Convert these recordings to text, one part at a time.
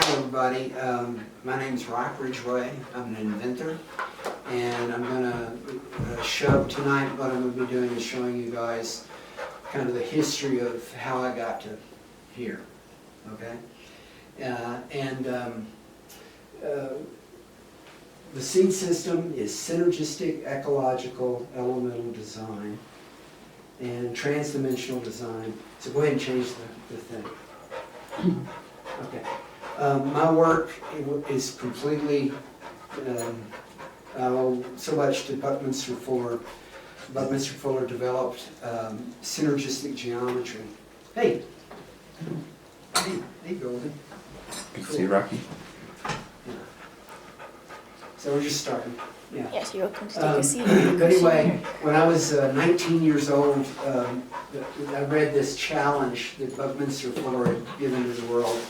Hello everybody, my name is Rock Ridgeway. I'm an inventor, and I'm going to show tonight what I'm going to be doing is showing you guys kind of the history of how I got to here, okay? The seed system is synergistic, ecological, elemental design, and transdimensional design. So go ahead and change the thing. Okay. My work is completely so much to Buckminster Fuller. Buckminster Fuller developed synergistic geometry. Hey! Hey, Golden. Good to see you, Rocky. Yeah. So we're just starting. Yeah. Yes, you're welcome to take a seat. But anyway, when I was 19 years old, I read this challenge that Buckminster Fuller had given to the world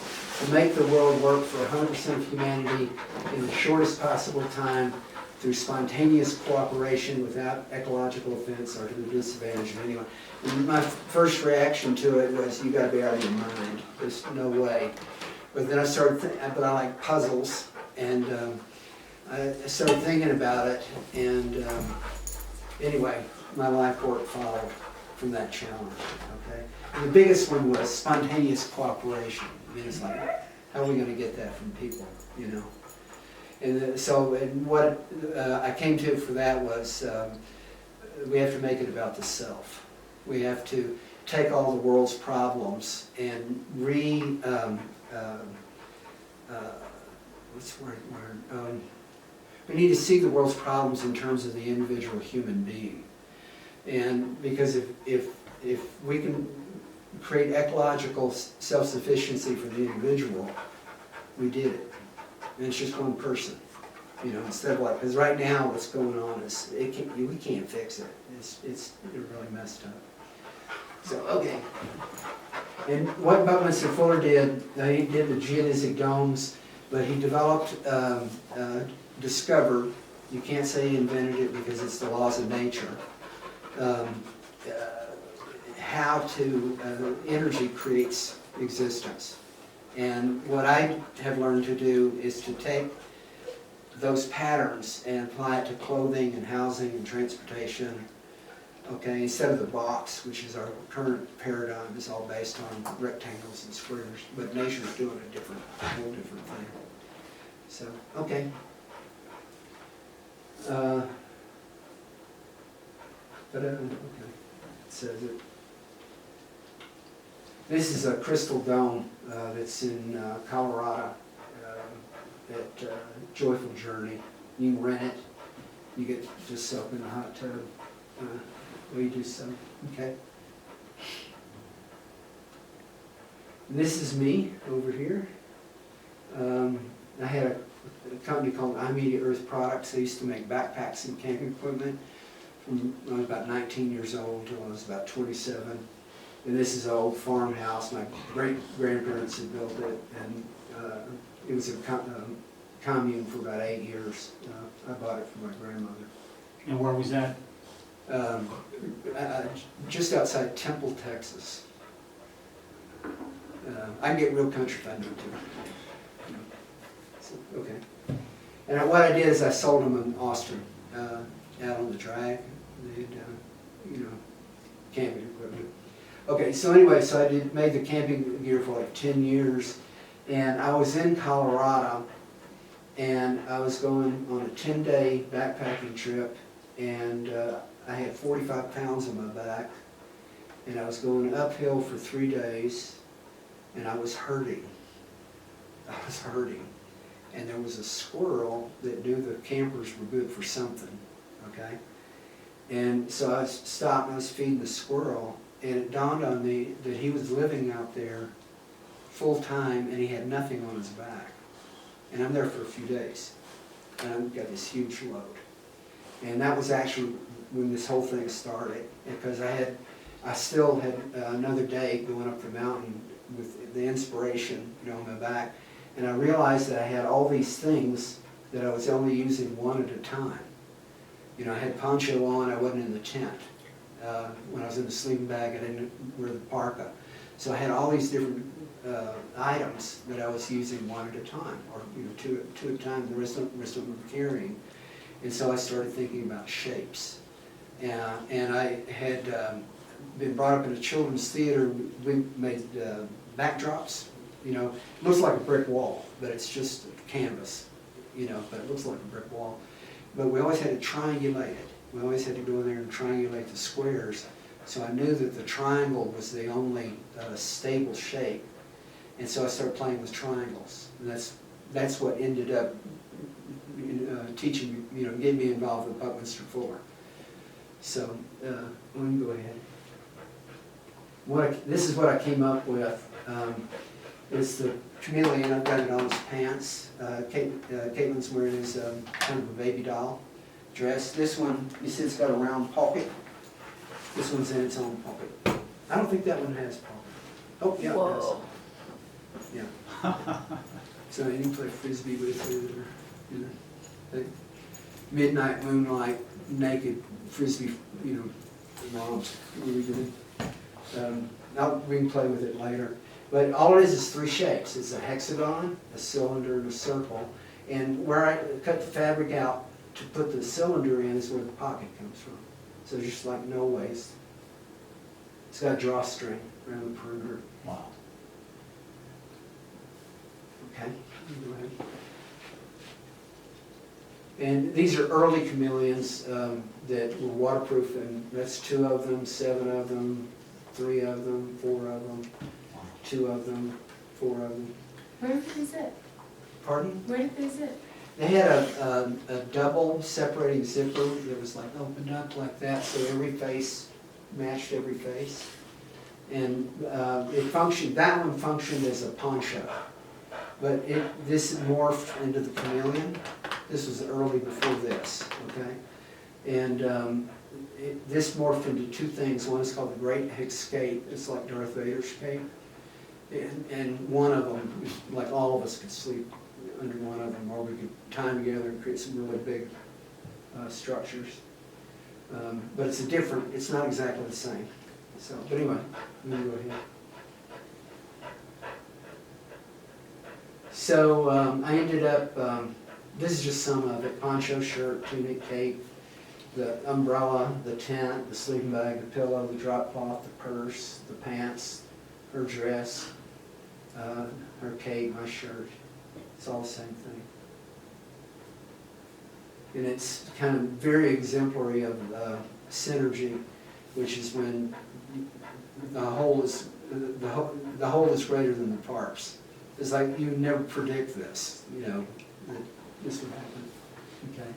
to make the world work for 100% of humanity in the shortest possible time through spontaneous cooperation without ecological offense or to the disadvantage of anyone. And my first reaction to it was, you gotta be out of your mind. There's no way. But then I started but I like puzzles, and I started thinking about it, and anyway, my life work followed from that challenge, okay? And the biggest one was spontaneous cooperation. I mean, it's like, how are we going to get that from people, you know? And what I came to for that was we have to make it about the self. We have to take all the world's problems and what's the word? We need to see the world's problems in terms of the individual human being. And because if we can create ecological self-sufficiency for the individual, we did it. And it's just one person, you know, instead of like, because right now what's going on is, we can't fix it. It's really messed up. So, okay. And what Buckminster Fuller did, he did the Geodesic Domes, but he developed, discovered, you can't say he invented it because it's the laws of nature, how energy creates existence. And what I have learned to do is to take those patterns and apply it to clothing and housing and transportation, okay, instead of the box, which is our current paradigm, is all based on rectangles and squares, but nature's doing a whole different thing. So, okay. Okay, it says it. This is a crystal dome that's in Colorado at Joyful Journey. You can rent it. You get to soak in a hot tub. We do so. Okay. And this is me over here. I had a company called iMedia Earth Products. They used to make backpacks and camping equipment from when I was about 19 years old until I was about 27. And this is an old farmhouse. My great-grandparents had built it, and it was a commune for about 8 years. I bought it from my grandmother. And where was that? Just outside Temple, Texas. I can get real country if I need to. So, okay. And what I did is I sold them in Austin, out on the drag. They had, camping equipment. Okay, so anyway, so I made the camping gear for like 10 years, and I was in Colorado, and I was going on a 10-day backpacking trip, and I had 45 pounds on my back, and I was going uphill for 3 days, and I was hurting. And there was a squirrel that knew the campers were good for something, okay? And so I stopped and I was feeding the squirrel, and it dawned on me that he was living out there full time and he had nothing on his back. And I'm there for a few days, and I've got this huge load. And that was actually when this whole thing started, because I still had another day going up the mountain with the inspiration, on my back. And I realized that I had all these things that I was only using one at a time. I had poncho on, I wasn't in the tent. When I was in the sleeping bag, I didn't wear the parka. So I had all these different items that I was using one at a time, or two at a time, the rest of them were carrying. And so I started thinking about shapes. And I had been brought up in a children's theater. We made backdrops. It looks like a brick wall, but it's just canvas, but it looks like a brick wall. But we always had to triangulate it. We always had to go in there and triangulate the squares. So I knew that the triangle was the only stable shape. And so I started playing with triangles. And that's what ended up teaching me, getting me involved with Buckminster Fuller. So, let me go ahead. This is what I came up with. It's the Cameleon. I've got it on his pants. Caitlin's wearing his kind of a baby doll dress. This one, you see it's got a round pocket. This one's in its own pocket. I don't think that one has pocket. Oh, yeah, Whoa. it does. Yeah. So you can play frisbee with it, or, like midnight moonlight, naked frisbee, romps. Really good. We can play with it later. But all it is three shapes. It's a hexagon, a cylinder, and a circle. And where I cut the fabric out to put the cylinder in is where the pocket comes from. So just like no waste. It's got a drawstring around the perimeter. Wow. Okay, go ahead. And these are early chameleons that were waterproof, and that's 2 of them, 7 of them, 3 of them, 4 of them, 2 of them, 4 of them. Where did they zip? Pardon? Where did they zip? They had a double separating zipper that was like opened up like that, so every face matched every face. And it functioned, that one functioned as a poncho. But this morphed into the Cameleon. This was early before this, okay? And this morphed into 2 things. One is called the Great Escape. It's like Darth Vader's cape. And one of them, like all of us could sleep under one of them, or we could tie them together and create some really big structures. But it's it's not exactly the same. So, but anyway, I'm gonna go ahead. So I ended up, this is just some of it: poncho, shirt, tunic, cape, the umbrella, the tent, the sleeping bag, the pillow, the drop cloth, the purse, the pants, her dress, her cape, my shirt. It's all the same thing. And it's kind of very exemplary of synergy, which is when the whole is greater than the parts. It's like you never predict this, that this would happen. Okay.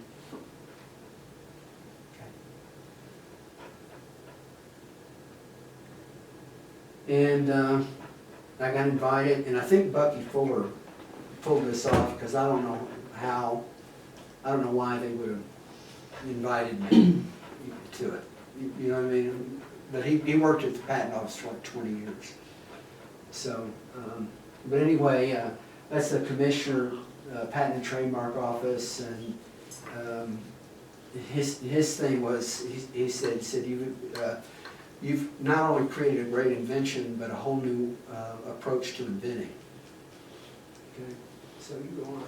And I got invited, and I think Bucky Fuller pulled this off, because I don't know why they would have invited me to it. You know what I mean? But he worked at the patent office for like 20 years. So, but anyway, that's the commissioner, patent and trademark office, and his thing was, he said you've not only created a great invention, but a whole new approach to inventing. Okay, so you go on.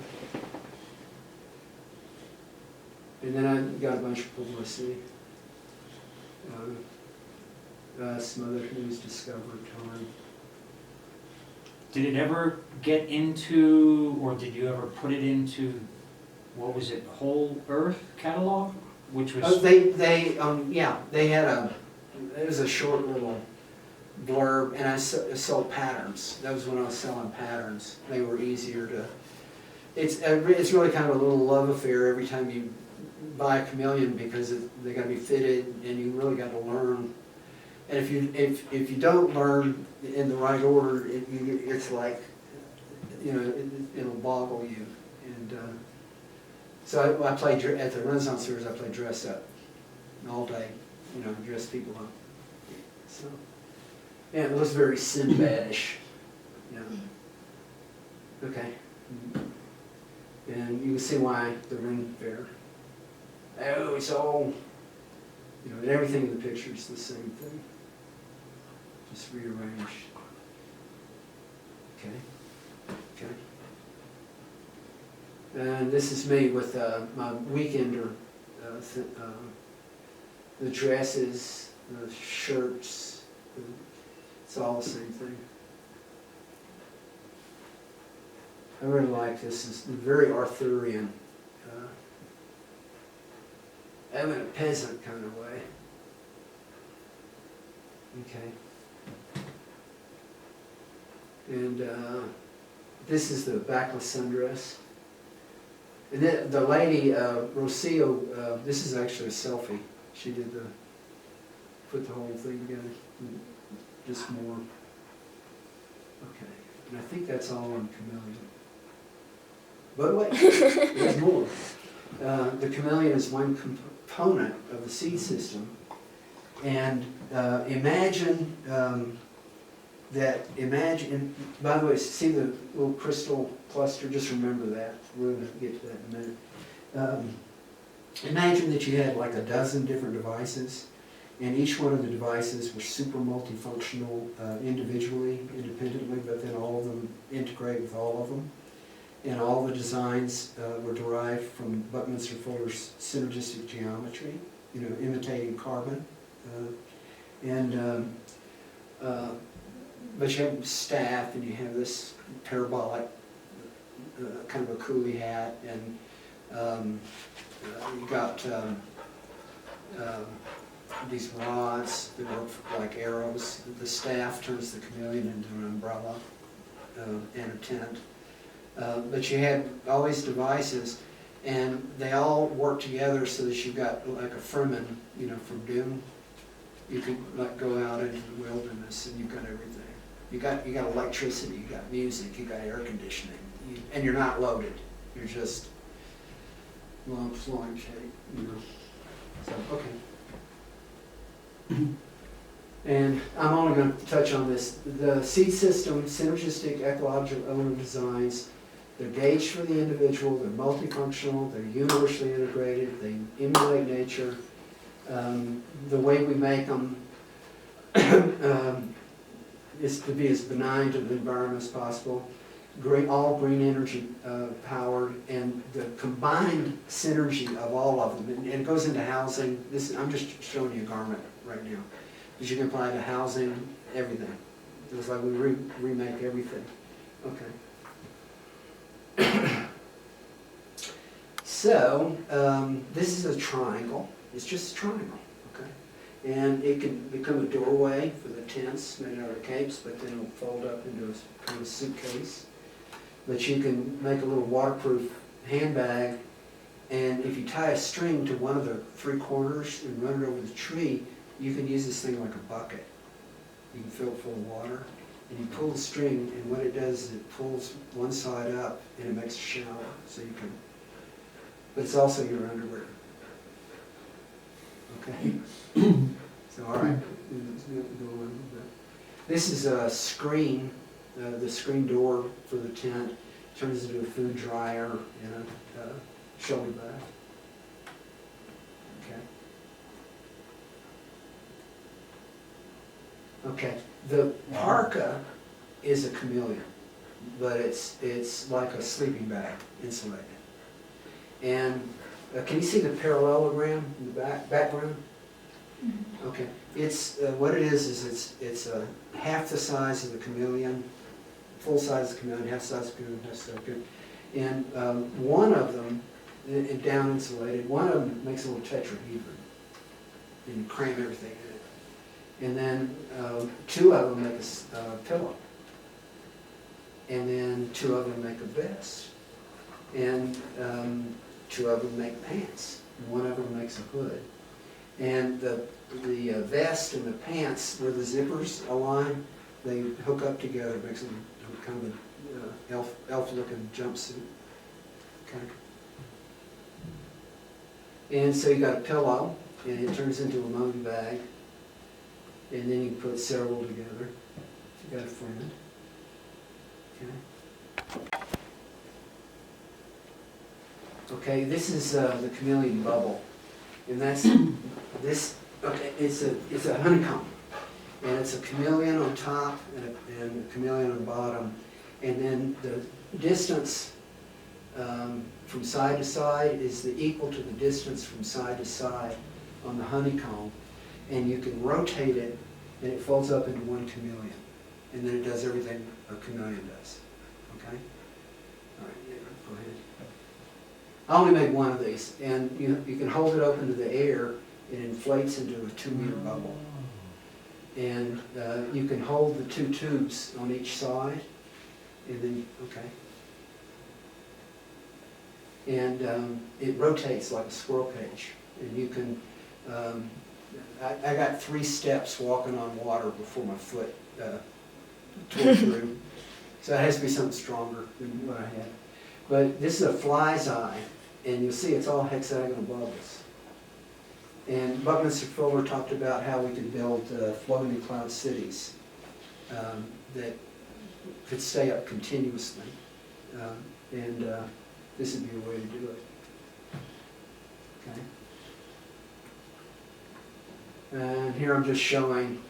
And then I got a bunch of publicity. Some other news discovered time. Did it ever get into, or did you ever put it into, what was it, Whole Earth catalog? Which was... They had it was a short little blurb, and I sold patterns. That was when I was selling patterns. They were easier to, it's really kind of a little love affair every time you buy a Cameleon, because they got to be fitted, and you really got to learn. And if you don't learn in the right order, it's like, it'll boggle you. And so I played at the Renaissance Series. I played dress up all day, dress people up. So yeah, it looks very Sinbad-ish. Yeah. Okay. And you can see why the ring fair. Oh, it's all, and everything in the picture is the same thing. Just rearranged. Okay. And this is me with my weekender, the dresses, the shirts, it's all the same thing. I really like this, it's very Arthurian, in a peasant kind of way. Okay. And this is the backless sundress. And then the lady, Rocio, this is actually a selfie. She did put the whole thing together, just more. Okay, and I think that's all on Cameleon. But wait, there's more. The Cameleon is one component of the seed system. And imagine by the way, see the little crystal cluster, just remember that. We're going to get to that in a minute. Imagine that you had like a dozen different devices, and each one of the devices were super multifunctional individually, independently, but then all of them integrate with all of them. And all the designs were derived from Buckminster Fuller's synergistic geometry, imitating carbon. But you have staff, and you have this parabolic kind of a coolie hat, and you got these rods that work like arrows. The staff turns the Cameleon into an umbrella and a tent. But you had all these devices, and they all work together so that you've got like a Fremen, from Doom. You could like go out into the wilderness, and you've got everything. You got electricity, you got music, you got air conditioning, and you're not loaded. You're just lump flowing shape, So okay. And I'm only going to touch on this. The seed system, synergistic ecological element designs, they're gauged for the individual, they're multifunctional, they're universally integrated, they emulate nature. The way we make them is to be as benign to the environment as possible. All green energy powered, and the combined synergy of all of them, and it goes into housing. I'm just showing you a garment right now, but you can apply to housing, everything. It's like we remake everything. Okay. So this is a triangle. It's just a triangle. Okay, and it can become a doorway for the tents made out of capes, but then it'll fold up into a kind of suitcase. But you can make a little waterproof handbag, and if you tie a string to one of the three corners and run it over the tree, you can use this thing like a bucket. You can fill it full of water, and you pull the string, and what it does is it pulls one side up, and it makes a shower, so you can, but it's also your underwear. Okay? So, all right. This is a screen. The screen door for the tent turns into a food dryer and a shoulder bath. Okay. Okay. The parka is a Cameleon, but it's like a sleeping bag, insulated. And can you see the parallelogram in the background? Mm-hmm. Okay. It's what it is it's half the size of the Cameleon. Full size of the Cameleon, half size of the Cameleon, half size of the Cameleon. And one of them, down insulated, one of them makes a little tetrahedron. And you cram everything in it. And then two of them make a pillow. And then two of them make a vest. And two of them make pants. And one of them makes a hood. And the vest and the pants, where the zippers align, they hook up together, it makes them kind of an elf-looking jumpsuit. Okay. And so you got a pillow, and it turns into a money bag, and then you can put several together. You got a friend. Okay. Okay, this is the Cameleon bubble, and that's this. Okay, it's a honeycomb. And it's a Cameleon on top and a Cameleon on the bottom. And then the distance from side to side is equal to the distance from side to side on the honeycomb. And you can rotate it, and it folds up into one chameleon. And then it does everything a chameleon does. Okay? All right, yeah, go ahead. I only made one of these, and you can hold it up into the air, it inflates into a 2-meter bubble. And you can hold the 2 tubes on each side, and then, okay. And it rotates like a squirrel cage. And you can, I got 3 steps walking on water before my foot tore through. So it has to be something stronger than what I had. But this is a fly's eye, and you'll see it's all hexagonal bubbles. And Buckminster Fuller talked about how we could build floating cloud cities that could stay up continuously. And this would be a way to do it. Okay. And here I'm just showing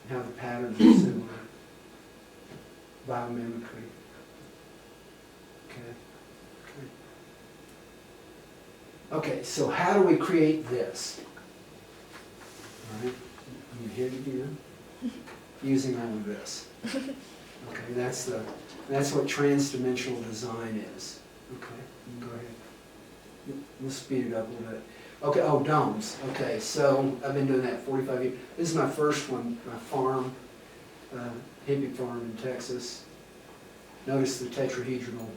how the patterns are similar. Biomimicry. Okay. Okay, so how do we create this? All right, I'm here again, using all of this. Okay, that's what transdimensional design is. Okay, you can go ahead. We'll speed it up a little bit. Okay, oh, domes. Okay, so I've been doing that 45 years. This is my first one, my farm, hippie farm in Texas. Notice the tetrahedral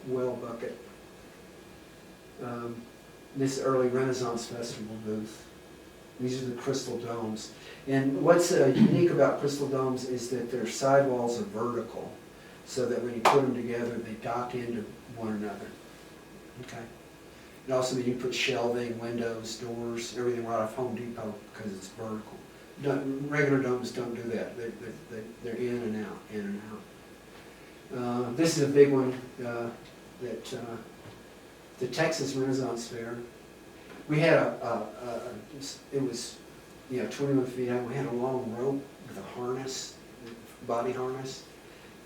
well bucket. This early Renaissance Festival booth. These are the crystal domes. And what's unique about crystal domes is that their sidewalls are vertical, so that when you put them together, they dock into one another. Okay. And also that you put shelving, windows, doors, everything right off Home Depot because it's vertical. Regular domes don't do that. They're in and out, in and out. This is a big one that the Texas Renaissance Fair. We had it was 21 feet high. We had a long rope with a harness, body harness,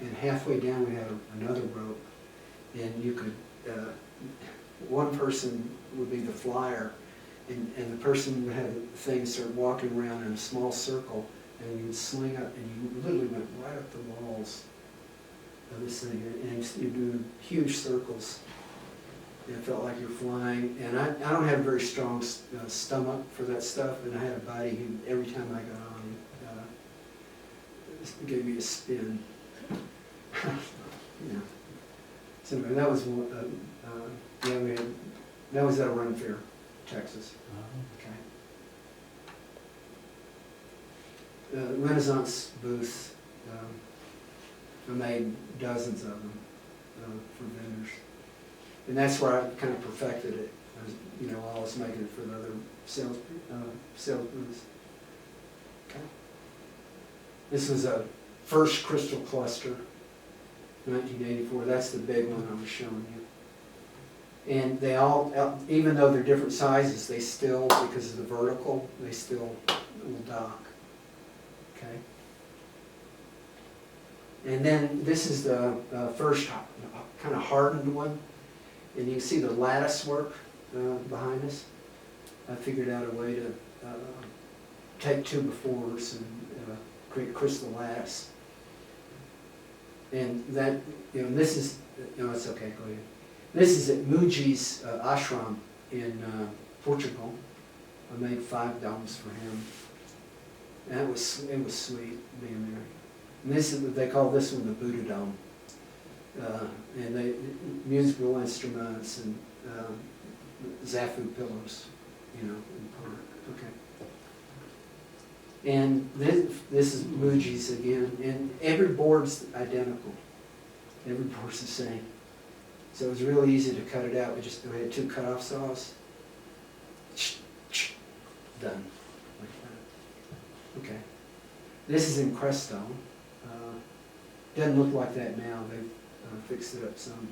and halfway down we had another rope, and you could, one person would be the flyer, and the person would have the thing start walking around in a small circle, and you would sling up, and you literally went right up the walls of this thing, and you're doing huge circles. It felt like you're flying, and I don't have a very strong stomach for that stuff, and I had a buddy who, every time I got on, gave me a spin. So anyway, that was that was at a run fair, Texas. Okay. Renaissance booth, I made dozens of them for vendors. And that's where I kind of perfected it. While I was making it for the other sales booths. Okay. This was a first crystal cluster, 1984. That's the big one I was showing you. And they all, even though they're different sizes, they still, because of the vertical, they still will dock. Okay. And then this is the first kind of hardened one. And you can see the lattice work behind us. I figured out a way to take 2x4s and create crystal lattice. And that, this is, it's okay, go ahead. This is at Muji's ashram in Portugal. I made 5 domes for him. And it was sweet being there. And this is, they call this one the Buddha Dome. And they musical instruments and zafu pillows, in part. Okay. And this is Muji's again, and every board's identical. Every board's the same. So it was really easy to cut it out. We had 2 cut-off saws. Done. Like that. Okay. This is in Crestone. Doesn't look like that now. They've fixed it up some.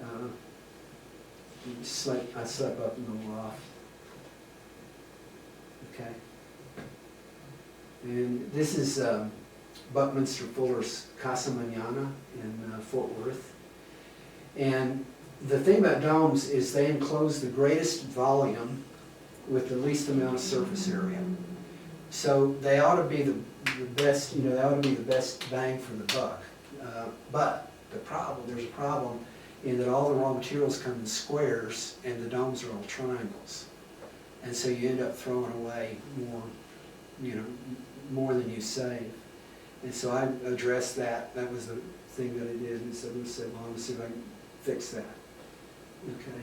I slept up in the loft. Okay. And this is Buckminster Fuller's Casa Mañana in Fort Worth. And the thing about domes is they enclose the greatest volume with the least amount of surface area. So they ought to be the best, you know, they ought to be the best bang for the buck. But there's a problem in that all the raw materials come in squares and the domes are all triangles. And so you end up throwing away more, you know, more than you save. And so I addressed that. That was the thing that I did. And so I said, well, I'm gonna see if I can fix that. Okay.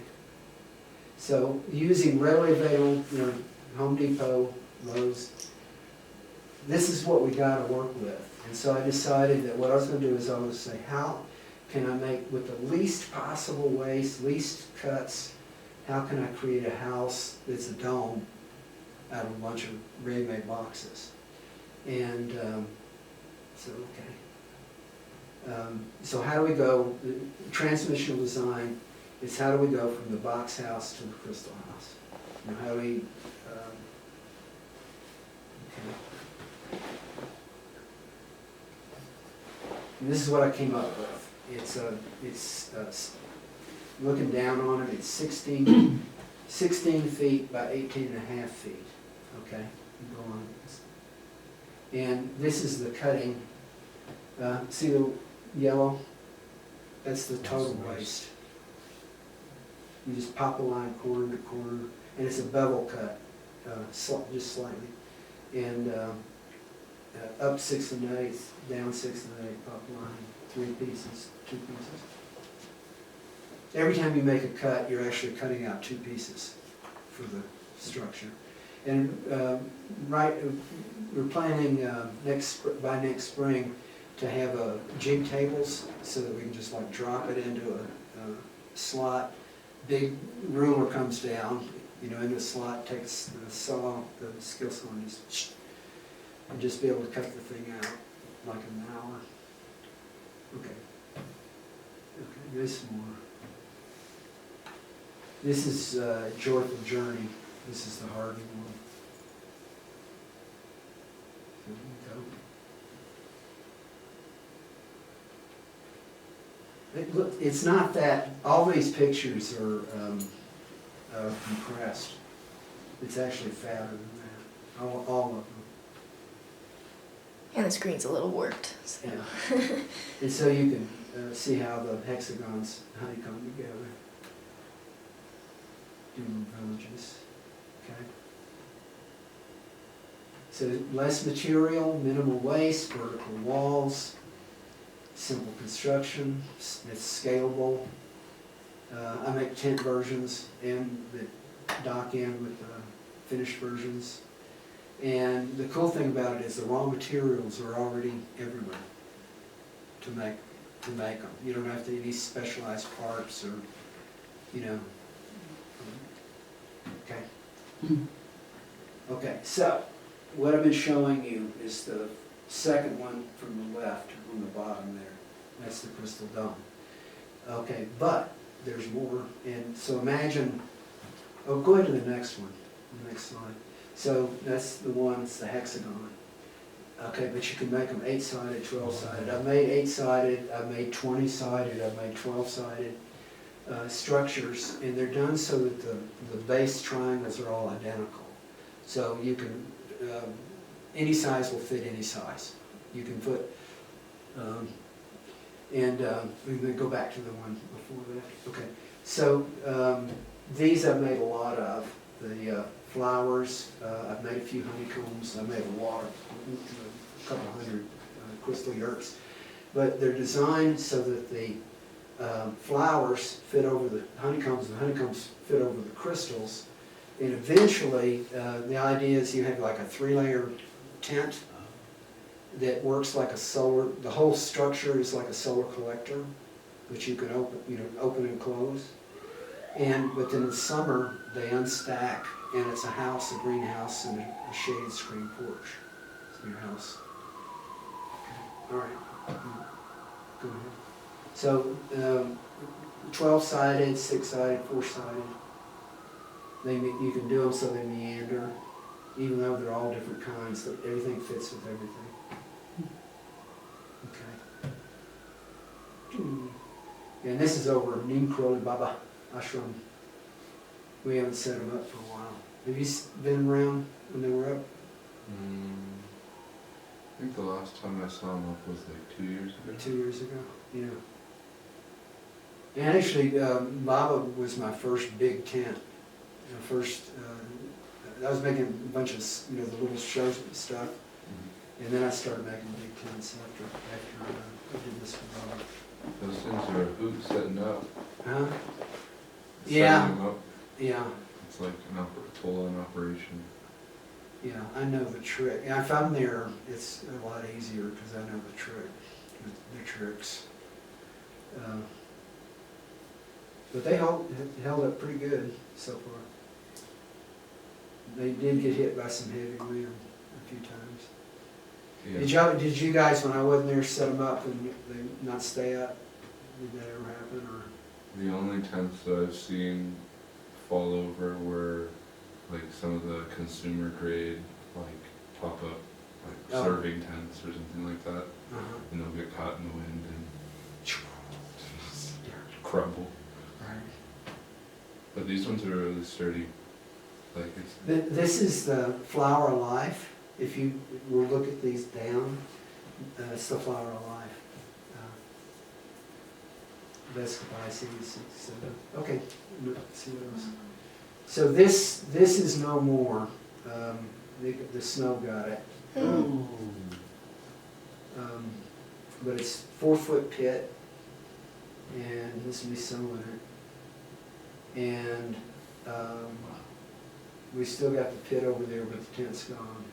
So using readily available, you know, Home Depot, Lowe's, this is what we got to work with. And so I decided that what I was going to do is I was say, how can I make, with the least possible waste, least cuts, how can I create a house that's a dome out of a bunch of ready-made boxes? And so, okay. So how do we go, the transmissional design is how do we go from the box house to the crystal house? You know, how do we, okay. And this is what I came up with. It's looking down on it, it's 16 feet by 18 and a half feet. Okay, you go on. And this is the cutting. See the yellow? That's the total waste. You just pop a line corner to corner, and it's a bevel cut, just slightly. And up 6 1/8, down 6 1/8, pop line, 3 pieces, 2 pieces. Every time you make a cut, you're actually cutting out 2 pieces for the structure. And we're planning by next spring to have jig tables so that we can just like drop it into a slot. Big ruler comes down, you know, in the slot, takes the saw, the skill saw, and just be able to cut the thing out like an hour. Okay. Okay, this more. This is Joyful Journey. This is the Hardy one. There we go. Look, it's not that, all these pictures are compressed. It's actually fatter than that, all of them. And the screen's a little warped. So. Yeah. And so you can see how the hexagons honeycomb together. Doing villages, okay? So less material, minimal waste, vertical walls, simple construction, it's scalable. I make tent versions and the dock in with the finished versions. And the cool thing about it is the raw materials are already everywhere to make them. You don't have to any specialized parts or, you know. Okay. Okay, so what I've been showing you is the second one from the left on the bottom there. That's the crystal dome. Okay, but there's more. And so imagine, oh, go ahead to the next one, the next slide. So that's the one, it's the hexagon. Okay, but you can make them 8-sided, 12-sided. I've made 8-sided, I've made 20-sided, I've made 12-sided structures, and they're done so that the base triangles are all identical. So you can, any size will fit any size. You can put, we're going to go back to the one before that. Okay, so these I've made a lot of. The flowers, I've made a few honeycombs, I've made a couple hundred crystal yurts. But they're designed so that the flowers fit over the honeycombs, and the honeycombs fit over the crystals. And eventually, the idea is you have like a 3-layer tent that works like a solar, the whole structure is like a solar collector, which you can open and close. But then in the summer, they unstack, and it's a house, a greenhouse, and a shade screen porch. It's your house. Okay. All right. Go ahead. So, 12-sided, 6-sided, 4-sided. You can do them so they meander. even though they're all different kinds, that everything fits with everything. Okay. And this is over Neem Karoli Baba Ashram. We haven't set them up for a while. Have you been around when they were up? I think the last time I saw him up was like 2 years ago. 2 years ago, yeah. And actually, Baba was my first big tent. I was making a bunch of, the little shows and stuff, and then I started making big tents after I did this with Baba. Those things are a hoot setting up. Huh? Setting Yeah. them up, Yeah, it's like full-on operation. yeah, I know the trick. And if I'm there, it's a lot easier because I know the trick, the tricks. But they held up pretty good so far. They did get hit by some heavy wind a few times. Yeah. Did you guys, when I wasn't there, set them up and they not stay up? Did that ever happen, or? The only tents that I've seen fall over were like some of the consumer grade, like pop-up, like Oh. serving tents or something like that, Uh-huh. and they'll get caught in the wind and crumble. Right. But these ones are really sturdy. Like it's, This is the flower of life. If you will look at these down, it's the flower of life. Best Pisces. Okay, let's see what else. So this is no more. The snow got it. Ooh. But it's 4-foot pit, and this will be snow in it. And we still got the pit over there, but the tent's gone.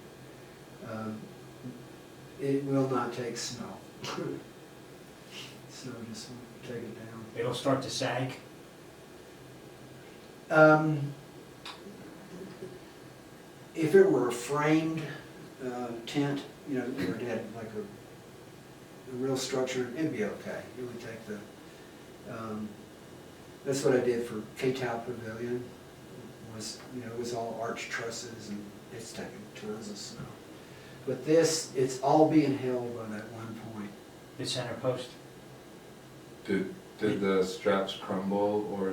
It will not take snow. Snow just won't take it down. It'll start to sag. If it were a framed tent, where it had like a real structure, it'd be okay. It would take the, that's what I did for K-Tau Pavilion, it was all arch trusses and it's taking tons of snow. But this, it's all being held by that one point. The center post. did the straps crumble or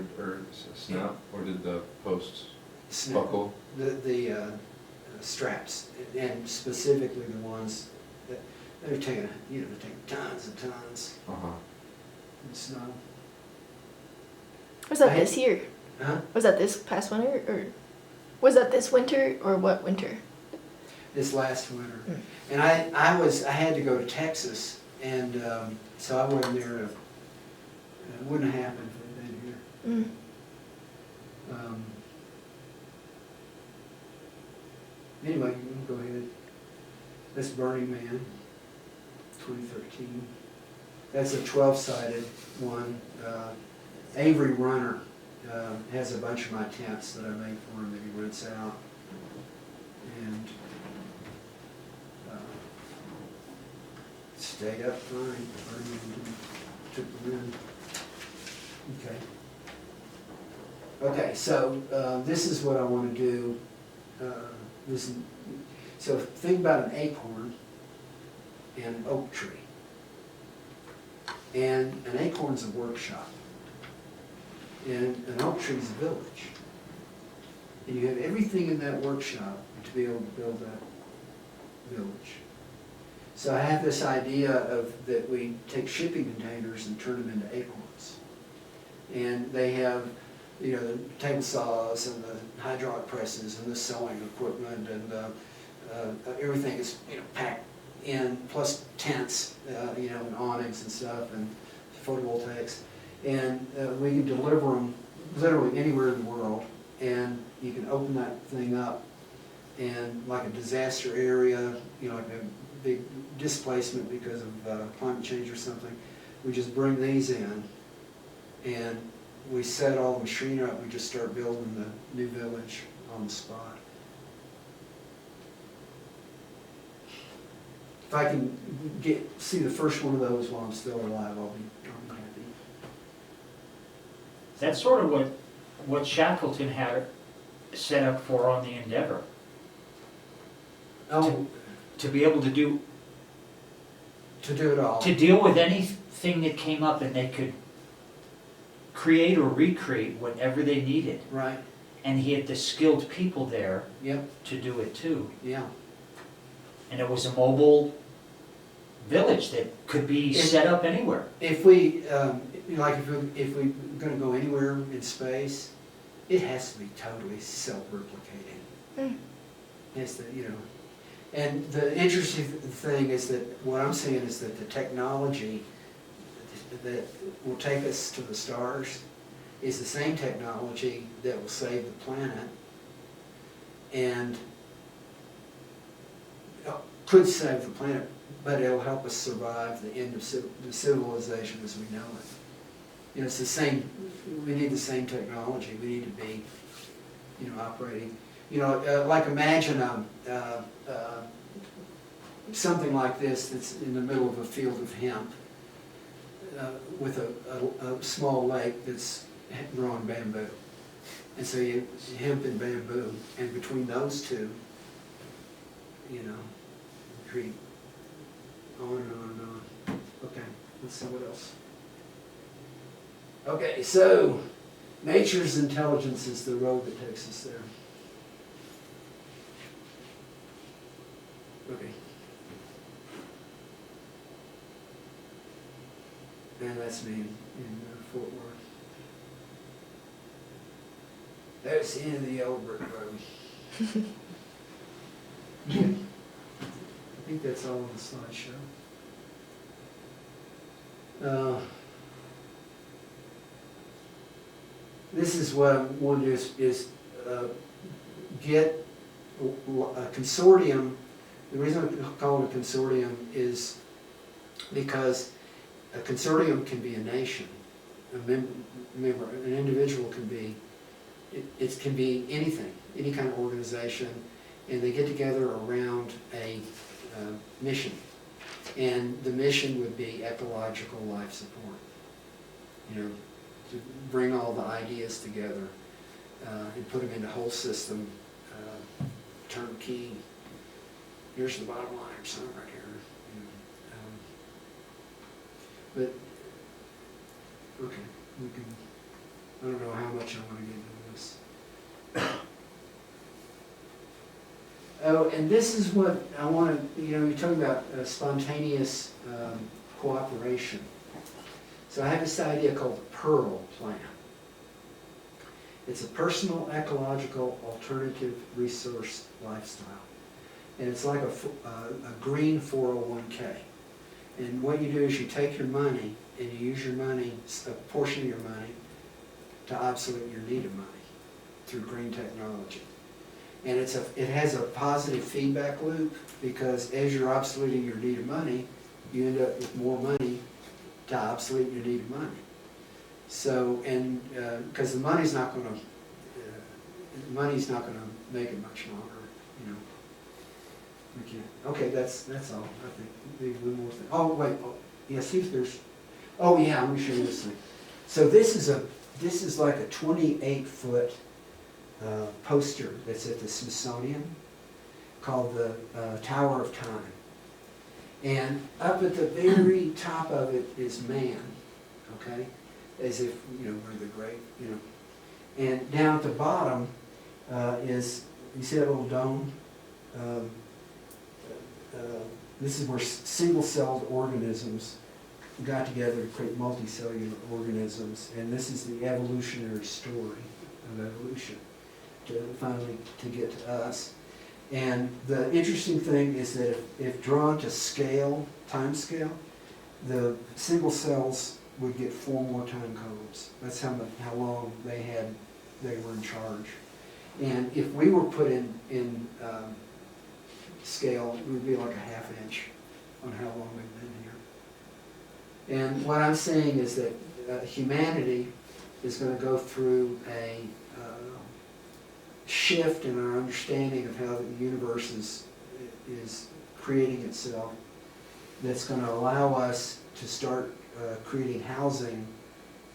snap, or did the posts Snap. buckle? The straps, and specifically the ones that, they're taking tons and tons Uh-huh. of snow. Was that I- this year? Huh? Was that this past winter, or was that this winter, or what winter? This last winter. Mm. And I had to go to Texas, and so I wasn't there to, it wouldn't have happened if I'd been here. Anyway, you can go ahead. That's Burning Man, 2013. That's a 12-sided one. Avery Runner has a bunch of my tents that I made for him that he rents out. And stayed up fine. Burning Man took the wind. Okay, so this is what I want to do. So think about an acorn and an oak tree. And an acorn's a workshop. And an oak tree is a village. And you have everything in that workshop to be able to build that village. So I have this idea of that we take shipping containers and turn them into acorns. And they have, the table saws and the hydraulic presses and the sewing equipment and everything is, packed in, plus tents, and awnings and stuff and photovoltaics. And we can deliver them literally anywhere in the world. And you can open that thing up and like a disaster area, like a big displacement because of climate change or something, we just bring these in and we set all the machinery up, we just start building the new village on the spot. If I can see the first one of those while I'm still alive, I'll be happy. That's sort of what Shackleton had set up for on the Endeavour. Oh, to be able to do, to do it all. to deal with anything that came up, and they could create or recreate whatever they needed. Right, And he had the skilled people there yep, to do it too. yeah. And it was a mobile village that could be set up anywhere. If we, like if we're gonna go anywhere in space, it has to be totally self-replicating. Mm. It's the, and the interesting thing is that, what I'm saying is that the technology that will take us to the stars is the same technology that will save the planet, and could save the planet, but it'll help us survive the end of the civilization as we know it. It's the same, we need the same technology, we need to be, operating. Like imagine something like this that's in the middle of a field of hemp with a small lake that's growing bamboo. And so you hemp and bamboo, and between those two, create on and on and on. Okay, let's see what else. Okay, so nature's intelligence is the road that takes us there. Okay. And that's me in Fort Worth. That's the end of the Yellow Brick Road. Okay. I think that's all on the slideshow. This is what I want to do is get a consortium. The reason I call it a consortium is because a consortium can be a nation, a member, an individual can be, it can be anything, any kind of organization, and they get together around a mission. And the mission would be ecological life support. To bring all the ideas together and put them in a whole system, turnkey. Here's the bottom line, something right here. But, okay, we can, I don't know how much I want to get into this. Oh, and this is what I want to, you're talking about spontaneous cooperation. So I have this idea called the PEARL plan. It's a personal, ecological, alternative resource lifestyle. And it's like a green 401k. And what you do is you take your money and you use your money, a portion of your money, to obsolete your needed money through green technology. And it has a positive feedback loop, because as you're obsoleting your needed money, you end up with more money to obsolete your needed money. So, and because the money's not going to make it much longer, We can't. Okay, that's all. I think maybe one more thing. Oh wait. Oh, yeah. See if there's. Oh yeah. Let me show you this thing. So this is like a 28-foot poster that's at the Smithsonian called the Tower of Time. And up at the very top of it is man, okay? As if, we're the great, And down at the bottom is, you see that little dome? This is where single-celled organisms got together to create multicellular organisms, and this is the evolutionary story of evolution to finally to get to us. And the interesting thing is that if drawn to scale, time scale, the single cells would get 4 more time codes. That's how long they were in charge. And if we were put in scale, it would be like a ½ inch on how long we've been here. And what I'm saying is that humanity is going to go through a shift in our understanding of how the universe is creating itself, that's going to allow us to start creating housing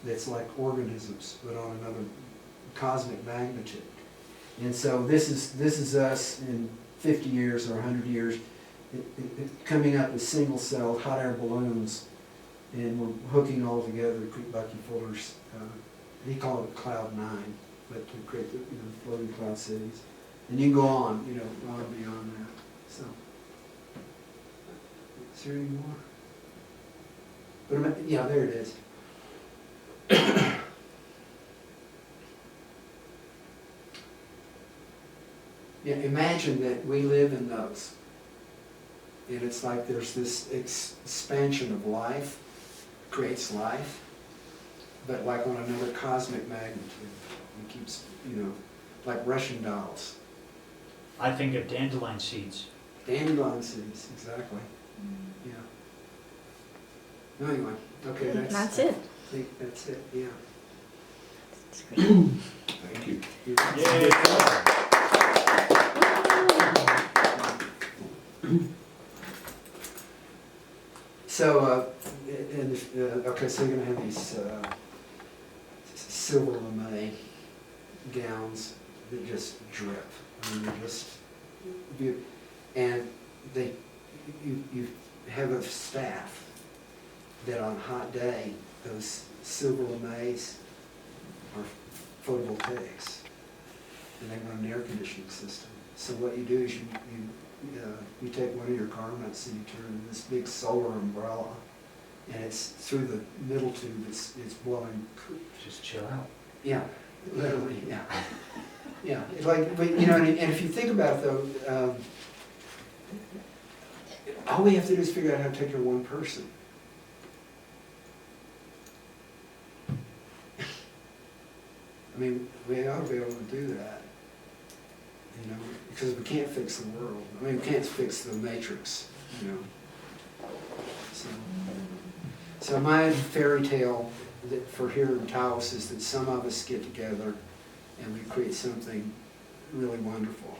that's like organisms, but on another cosmic magnitude. And so this is us in 50 years or 100 years, coming up with single-celled hot air balloons, and we're hooking all together to create Bucky Fuller's, he called it Cloud 9, but to create the floating cloud cities. And you can go on, on beyond that. So, is there any more? But yeah, there it is. Yeah, imagine that we live in those. And it's like there's this expansion of life, creates life, but like on another cosmic magnitude. It keeps, like Russian dolls. I think of dandelion seeds. Dandelion seeds, exactly. Yeah. No, anyway, okay, That's it. I think that's it, yeah. That's great. Thank you. So, okay, so you're gonna have these silver lame gowns that just drip. I mean, they're just beautiful. And you have a staff that on a hot day, those silver lames are photovoltaics, and they run an air conditioning system. So what you do is you take one of your garments and you turn it into this big solar umbrella, and it's through the middle tube, it's blowing. Just chill out. Yeah, literally, yeah. Yeah, it's like, and if you think about it though, all we have to do is figure out how to take care of one person. I mean, we ought to be able to do that, because we can't fix the world. I mean, we can't fix the matrix, So my fairy tale that for here in Taos is that some of us get together and we create something really wonderful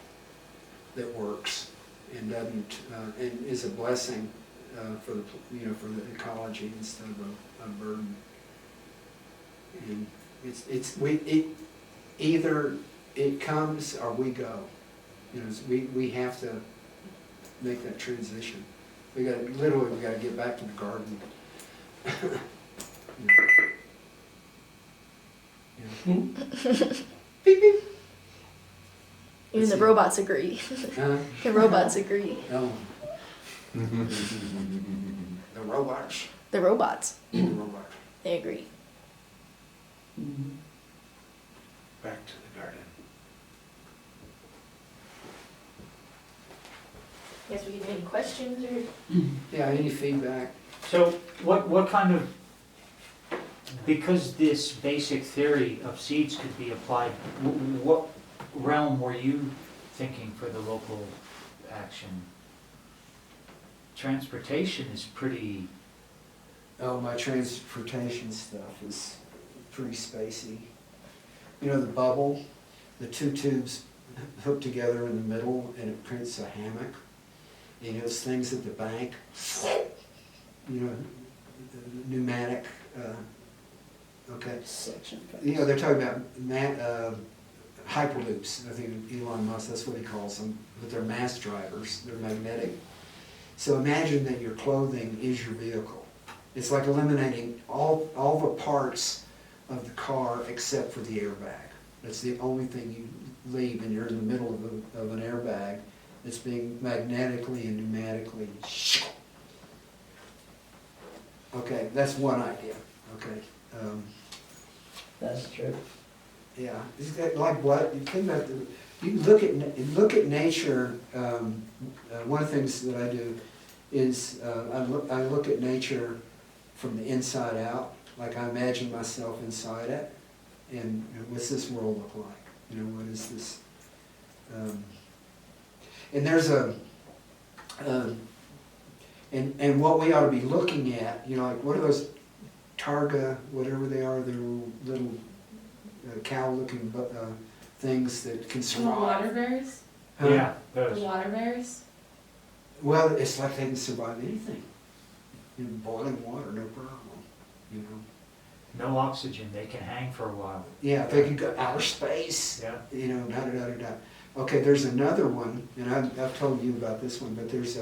that works and doesn't and is a blessing for the ecology instead of a burden. And either it comes or we go. We have to make that transition. We got to get back to the garden. Beep, beep. Even the robots agree. The robots agree. No. The robots. The robots. The robots. They agree. Back to the garden. Guess we get any questions or? Yeah, any feedback? So what kind of, because this basic theory of seeds could be applied, what realm were you thinking for the local action? Transportation is pretty, Oh, my transportation stuff is pretty spacey. The bubble, the two tubes hooked together in the middle and it creates a hammock. And those things at the bank, pneumatic, okay. Section. They're talking about hyperloops. I think Elon Musk, that's what he calls them, but they're mass drivers, they're magnetic. So imagine that your clothing is your vehicle. It's like eliminating all the parts of the car except for the airbag. That's the only thing you leave, and you're in the middle of an airbag that's being magnetically and pneumatically. Okay, that's one idea. Okay. That's true. Yeah, is that like what you think about? You look at nature. One of the things that I do is I look at nature from the inside out. Like I imagine myself inside it, and what's this world look like? What is this? And there's and what we ought to be looking at. Like what are those targa, whatever they are? They're little cow-looking things that can The survive. water bears? Huh? yeah, The those. water bears? Well, it's like they can survive anything. Boiling water, no problem. No oxygen, they can hang for a while. Yeah, they can go outer space. Yeah. Da da da da da. Okay, there's another one, and I've told you about this one, but there's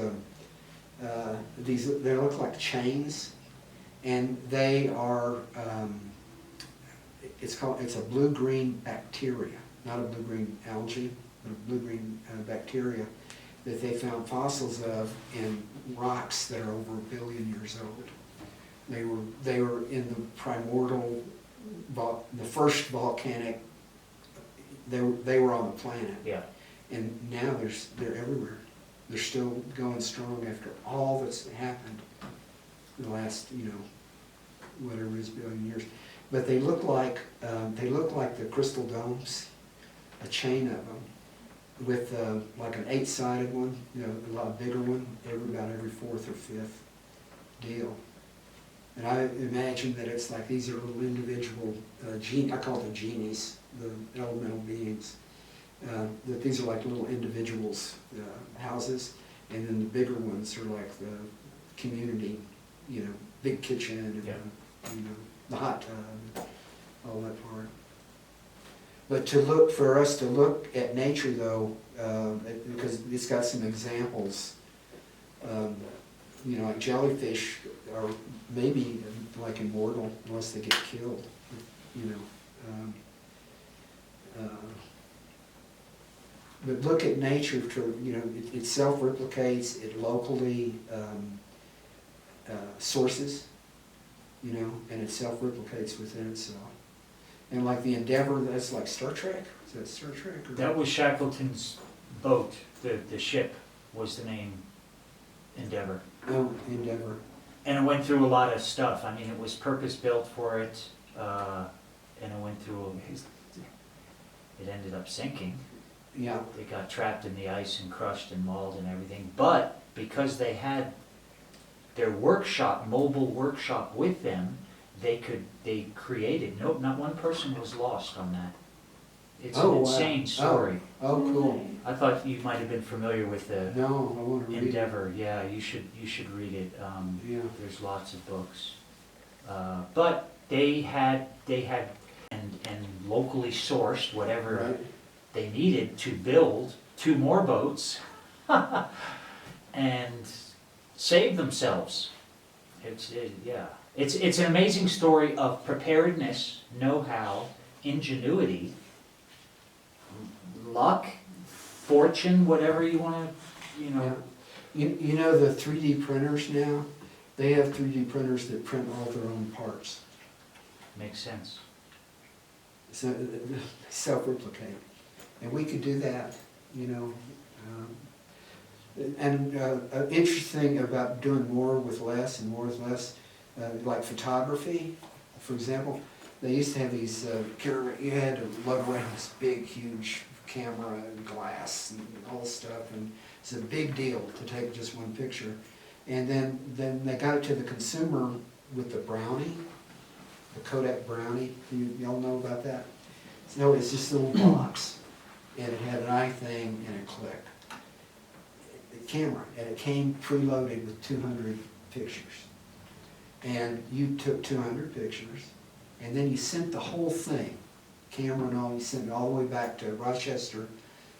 they look like chains, and they are, it's a blue-green bacteria, not a blue-green algae, but a blue-green bacteria that they found fossils of in rocks that are over 1 billion years old. They were in the primordial, the first volcanic, they were on the planet. Yeah. And now they're everywhere. They're still going strong after all that's happened in the last, whatever it is, 1 billion years. But they look like the crystal domes, a chain of them, with like an 8-sided one, a lot bigger one, about every 4th or 5th deal. And I imagine that it's like these are little individual, I call them genies, the elemental beings. That these are like little individuals' houses, and then the bigger ones are like the community, big kitchen and the hot tub, all that part. But for us to look at nature though, because it's got some examples, like jellyfish are maybe like immortal unless they get killed, But look at nature, it self-replicates, it locally sources, and it self-replicates within itself. And like the Endeavor, that's like Star Trek? Is that Star Trek? Or That was Shackleton's boat, the ship was the name Endeavor. Oh, Endeavor. And it went through a lot of stuff. I mean, it was purpose-built for it, and it went through, it ended up sinking. Yeah. They got trapped in the ice and crushed and mauled and everything. But because they had their workshop, mobile workshop with them, they created, not one person was lost on that. It's an insane story. Oh, cool. I thought you might have been familiar with the No, I want to read Endeavor. Yeah, you should read it. Yeah. There's lots of books. But they had and locally sourced whatever Right. they needed to build 2 more boats and save themselves. It's an amazing story of preparedness, know-how, ingenuity, luck, fortune, whatever you want to, Yeah. You know the 3D printers now? They have 3D printers that print all their own parts. Makes sense. So they self-replicate. And we could do that, And interesting about doing more with less and more with less, like photography, for example, they used to have these, you had to lug around this big, huge camera and glass and all this stuff, and it's a big deal to take just one picture. And then they got it to the consumer with the Brownie, the Kodak Brownie. Y'all know about that? No, it's just a little box, and it had an eye thing and a click. The camera, and it came preloaded with 200 pictures. And you took 200 pictures, and then you sent the whole thing, camera and all, you sent it all the way back to Rochester,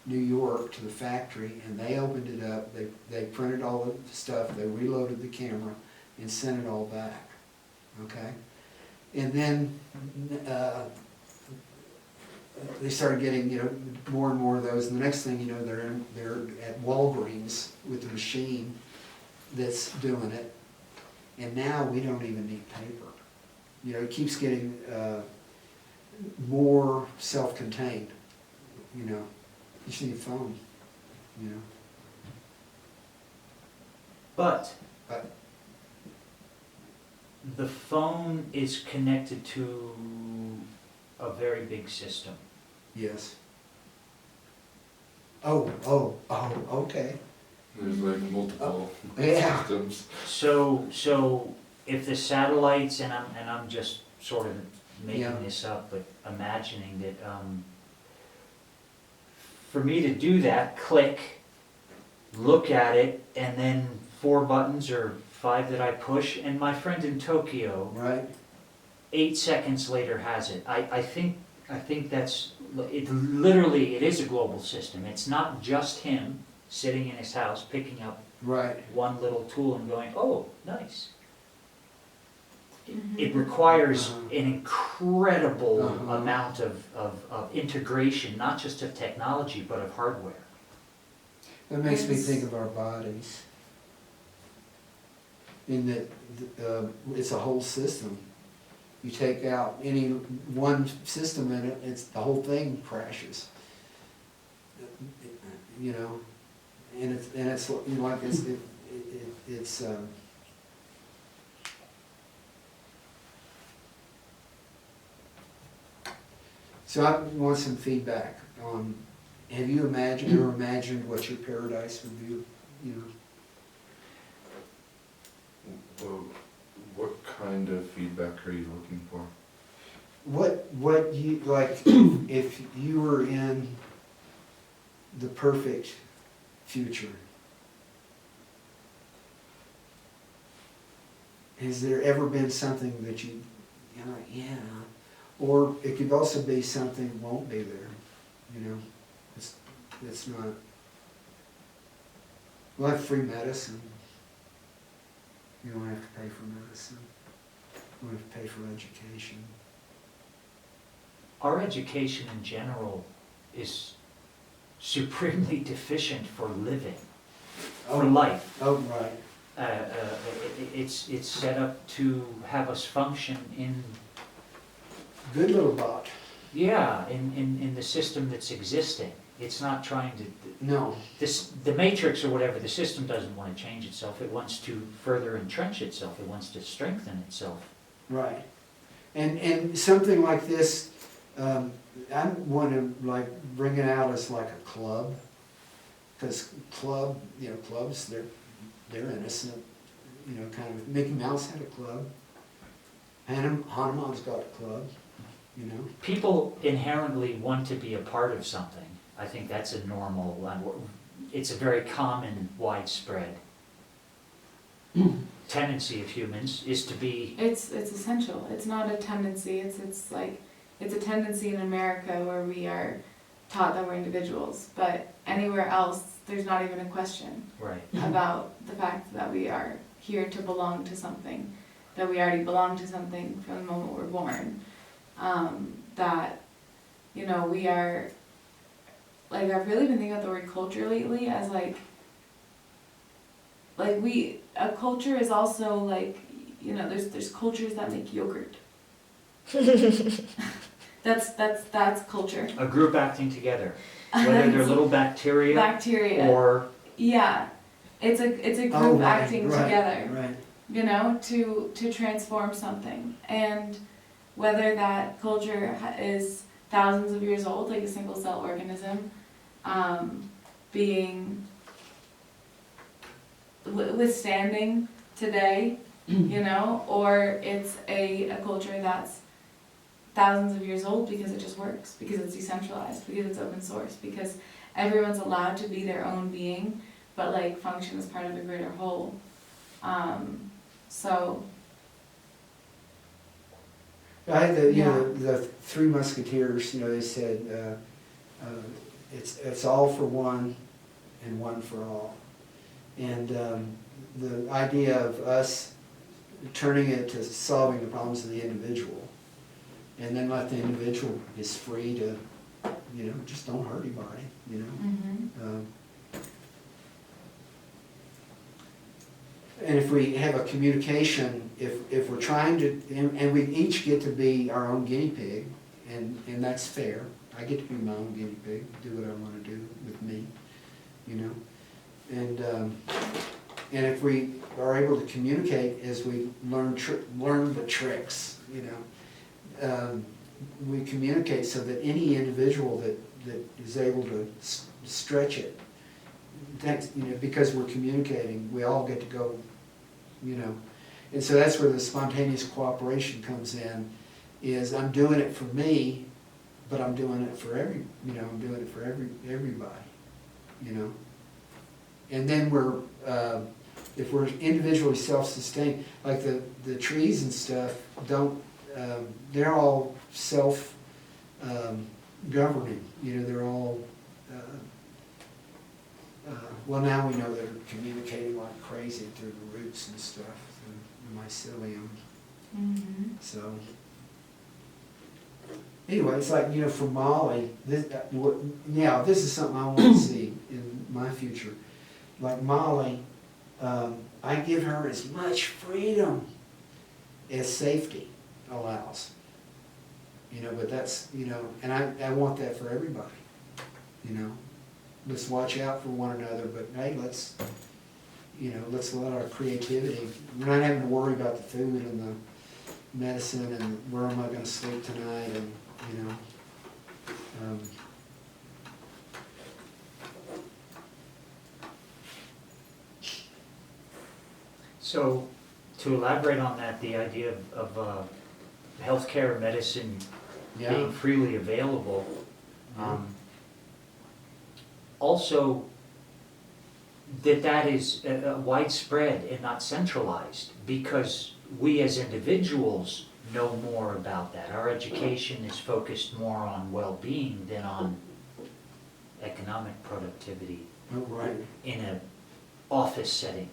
New York, to the factory, and they opened it up, they printed all the stuff, they reloaded the camera, and sent it all back, okay? And then they started getting, more and more of those, and the next thing you know, they're at Walgreens with the machine that's doing it, and now we don't even need paper. It keeps getting more self-contained, You just need a phone, But But the phone is connected to a very big system. yes. Oh, okay. There's like multiple Yeah. systems. So if the satellites, and I'm just sort of making Yeah. this up, but imagining that for me to do that, click, look at it, and then 4 buttons or 5 that I push, and my friend in Tokyo, Right? 8 seconds later has it. I think that's literally, it is a global system. It's not just him sitting in his house picking up Right. one little tool and going, oh, nice. It requires Uh-huh. an incredible Uh-huh. amount of integration, not just of technology, but of hardware. That makes me Yes. think of our bodies. In that, it's a whole system. You take out any one system in it, it's, the whole thing crashes. You know, and it's you know, like it's so I want some feedback on, have you imagined or imagined what your paradise would be, you know? Well, what kind of feedback are you looking for? What you, like, if you were in the perfect future, has there ever been something that you're like, yeah, or it could also be something won't be there, you know, it's not, like free medicine, you don't have to pay for medicine, you don't have to pay for education. Our education in general is supremely deficient for living, for life. Oh, right. It's set up to have us function in, Good little bot. yeah, in the system that's existing. It's not trying to, No. the matrix or whatever, the system doesn't want to change itself. It wants to further entrench itself. It wants to strengthen itself. Right. And something like this, I want to like bring it out as like a club, because clubs, they're innocent, you know, kind of. Mickey Mouse had a club. Hanuman's got a club, you know. People inherently want to be a part of something. I think that's a normal, it's a very common, widespread tendency of humans is to be. It's essential. It's not a tendency. It's like, it's a tendency in America where we are taught that we're individuals, but anywhere else, there's not even a question Right. about the fact that we are here to belong to something, that we already belong to something from the moment we're born. That, you know, we are, like, I've really been thinking about the word culture lately as like a culture is also like, you know, there's cultures that make yogurt. That's culture. A group acting together, whether they're little bacteria Bacteria. or Yeah. It's a group Oh, right, acting right, together. Right. You know, to transform something. And whether that culture is thousands of years old, like a single cell organism, being withstanding today, you know, or it's a culture that's thousands of years old because it just works, because it's decentralized, because it's open source, because everyone's allowed to be their own being, but like function as part of a greater whole. So I had the, you Yeah. know, the Three Musketeers, you know, they said, it's all for one and one for all. And the idea of us turning it to solving the problems of the individual, and then let the individual is free to, you know, just don't hurt anybody, you know. And if we have a communication, if we're trying to, and we each get to be our own guinea pig, and that's fair. I get to be my own guinea pig, do what I want to do with me, you know. And if we are able to communicate as we learn the tricks, you know, we communicate so that any individual that is able to stretch it, that's, you know, because we're communicating, we all get to go, you know. And so that's where the spontaneous cooperation comes in, is I'm doing it for me, but I'm doing it for I'm doing it for everybody, you know. And then we're, if we're individually self-sustained, like the trees and stuff don't, they're all governing, you know, they're all, well, now we know they're communicating like crazy through the roots and stuff, through the mycelium, Mm-hmm. so. Anyway, it's like, you know, for Molly, this, this is something I want to see in my future. Like Molly, I give her as much freedom as safety allows. You know, but that's, you know, and I want that for everybody, you know. Let's watch out for one another, but hey, let's let our creativity, we're not having to worry about the food and the medicine and where am I going to sleep tonight and, you know. So, to elaborate on that, the idea of healthcare, medicine being freely available, also that is widespread and not centralized, because we as individuals know more about that. Our education is focused more on well-being than on economic productivity Oh, right. in an office setting,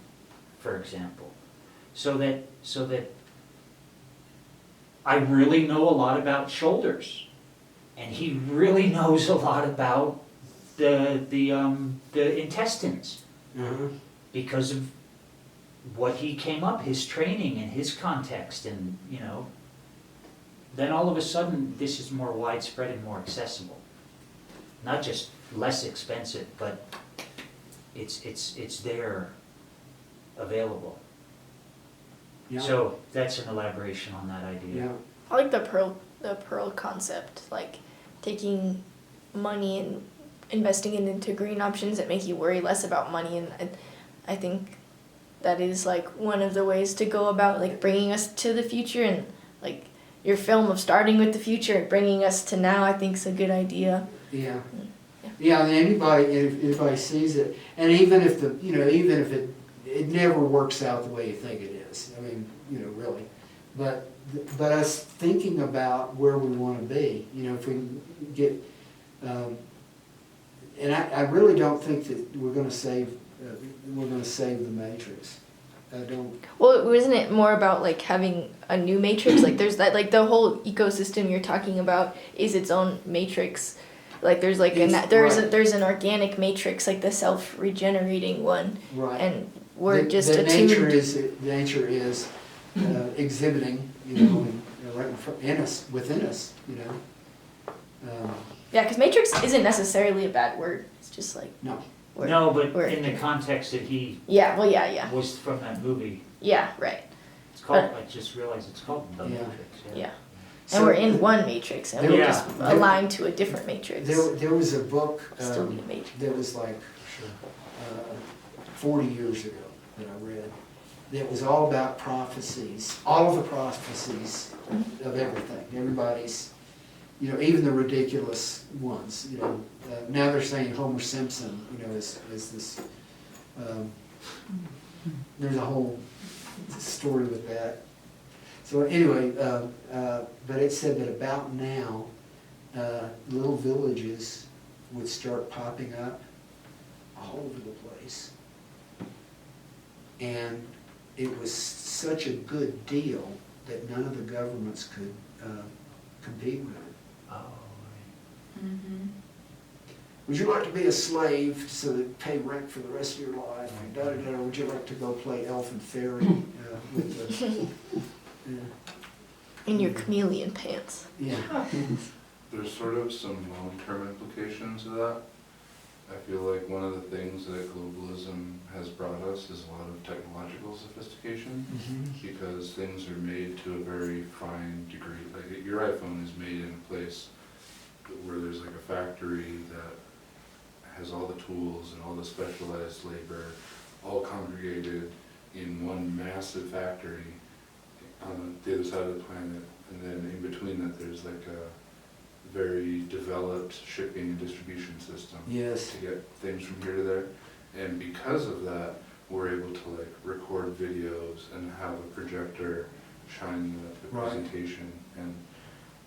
for example. So that I really know a lot about shoulders, and he really knows a lot about the intestines, Uh-huh. because of what he came up, his training and his context, and you know, then all of a sudden this is more widespread and more accessible. Not just less expensive, but it's there, available. Yeah. So that's an elaboration on that idea. Yeah. I like the pearl concept, like taking money and investing it into green options that make you worry less about money, and I think that is like one of the ways to go about like bringing us to the future, and like your film of starting with the future and bringing us to now, I think is a good idea. Yeah. Yeah. Yeah, and if anybody sees it, and even if it never works out the way you think it is. I mean, you know, really. But us thinking about where we want to be, you know, if we get, and I really don't think that we're going to save the Matrix. I don't. Well, wasn't it more about like having a new matrix? Like there's that, like the whole ecosystem you're talking about is its own matrix. Like there's like there's an organic matrix, like the self-regenerating one, Right. and we're just the attuned. nature is exhibiting, you know, right within us, you know. Yeah, because matrix isn't necessarily a bad word. It's just like No. No, but we're- in the context that he Yeah. Well, yeah. was from that movie, Yeah. Right. it's called, I just realized it's called The Yeah. Matrix. Yeah. So And we're in one matrix, and there- we're Yeah. just aligned to a different matrix. There was a book Still need a matrix. that was like 40 years ago that I read. That was all about prophecies, all of the prophecies of everything. Everybody's, you know, even the ridiculous ones. You know, now they're saying Homer Simpson, you know, is this. There's a whole story with that. So anyway, but it said that about now, little villages would start popping up all over the place. And it was such a good deal that none of the governments could compete with it. Oh, right. Mm-hmm. Would you like to be a slave so that pay rent for the rest of your life? Da, da, da. Would you like to go play elf and fairy with the... In your chameleon pants. Yeah. There's sort of some long-term implications of that. I feel like one of the things that globalism has brought us is a lot of technological sophistication, because things are made to a very fine degree. Like your iPhone is made in a place where there's like a factory that has all the tools and all the specialized labor all congregated in one massive factory on the other side of the planet, and then in between that there's like a very developed shipping and distribution system Yes. to get things from here to there. And because of that, we're able to like record videos and have a projector shine the Right. presentation. And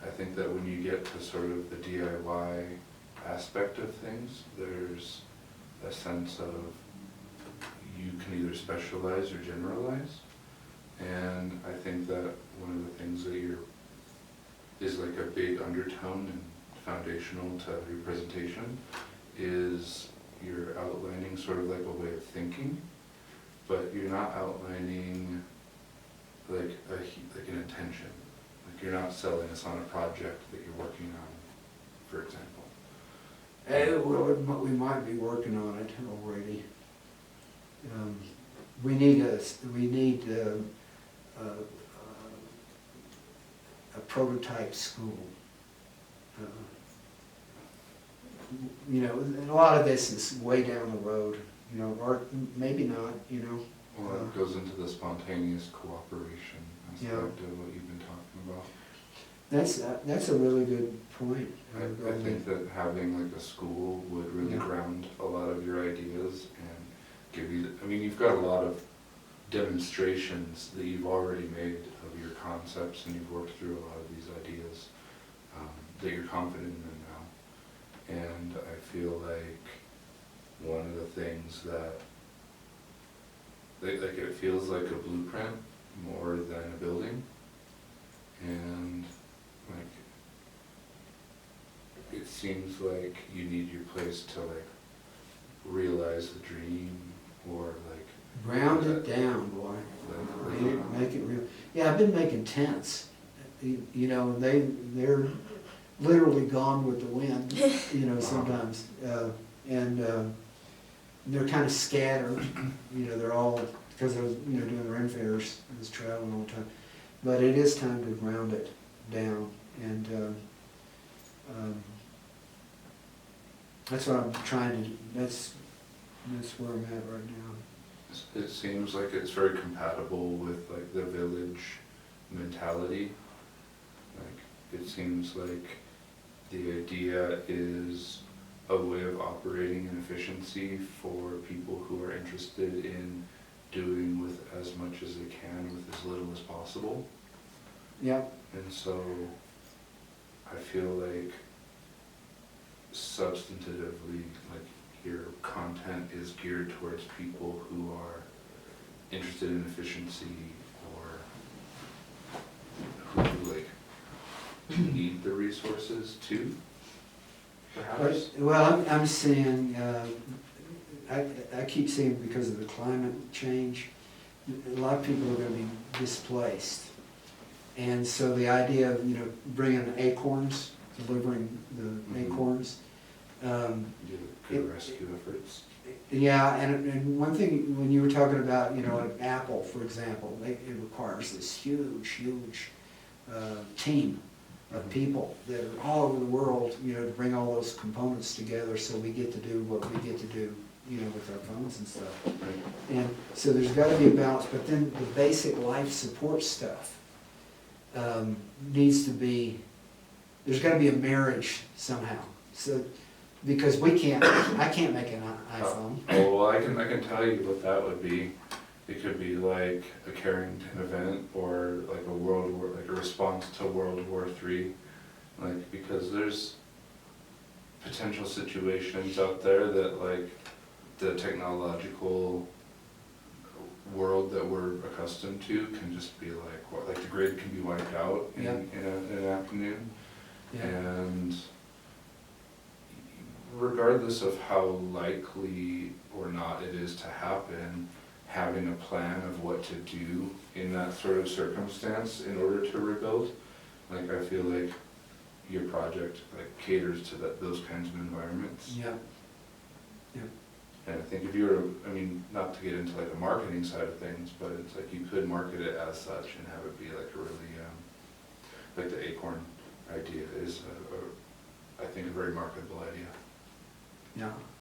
I think that when you get to sort of the DIY aspect of things, there's a sense of you can either specialize or generalize. And I think that one of the things that is like a big undertone and foundational to your presentation is you're outlining sort of like a way of thinking, but you're not outlining like an intention. Like you're not selling us on a project that you're working on, for example. Well, we might be working on it already. We need a prototype school. You know, and a lot of this is way down the road, you know, or maybe not, you know. Well, it goes into the spontaneous cooperation aspect Yeah. of what you've been talking about. That's a really good point. I think that having like a school would really Yeah. ground a lot of your ideas and give you, I mean, you've got a lot of demonstrations that you've already made of your concepts, and you've worked through a lot of these ideas that you're confident in now. And I feel like one of the things that, like it feels like a blueprint more than a building. And like, it seems like you need your place to like realize the dream, or like Ground it down, boy. Make it real. Yeah, I've been making tents. You know, they're literally gone with the wind, you know, sometimes. And they're kind of scattered, you know, they're all, because I was, you know, doing the Ren fairs, I was traveling all the time. But it is time to ground it down, and that's what I'm trying to do. That's where I'm at right now. It seems like it's very compatible with like the village mentality. Like it seems like the idea is a way of operating in efficiency for people who are interested in doing with as much as they can with as little as possible. Yep. And so I feel like substantively, like your content is geared towards people who are interested in efficiency, or who like need the resources too, perhaps. Well, I'm seeing, I keep seeing, because of the climate change, a lot of people are going to be displaced. And so the idea of, you know, bringing acorns, delivering the acorns. Good rescue efforts. Yeah, and one thing, when you were talking about, you know, like Apple, for example, it requires this huge team of people that are all over the world, you know, to bring all those components together so we get to do what we get to do, you know, with our phones and stuff. Right. And so there's got to be a balance, but then the basic life support stuff needs to be, there's got to be a marriage somehow. So, because I can't make an iPhone. Oh, well, I can tell you what that would be. It could be like a Carrington event, or like like a response to World War III. Like, because there's potential situations out there that like the technological world that we're accustomed to can just be like the grid can be wiped out in an afternoon. Yeah. And regardless of how likely or not it is to happen, having a plan of what to do in that sort of circumstance in order to rebuild, like I feel like your project like caters to those kinds of environments. Yeah. Yeah. And I think if you were, I mean, not to get into like the marketing side of things, but it's like you could market it as such and have it be like a really, like the acorn idea is, I think, a very marketable idea. Yeah,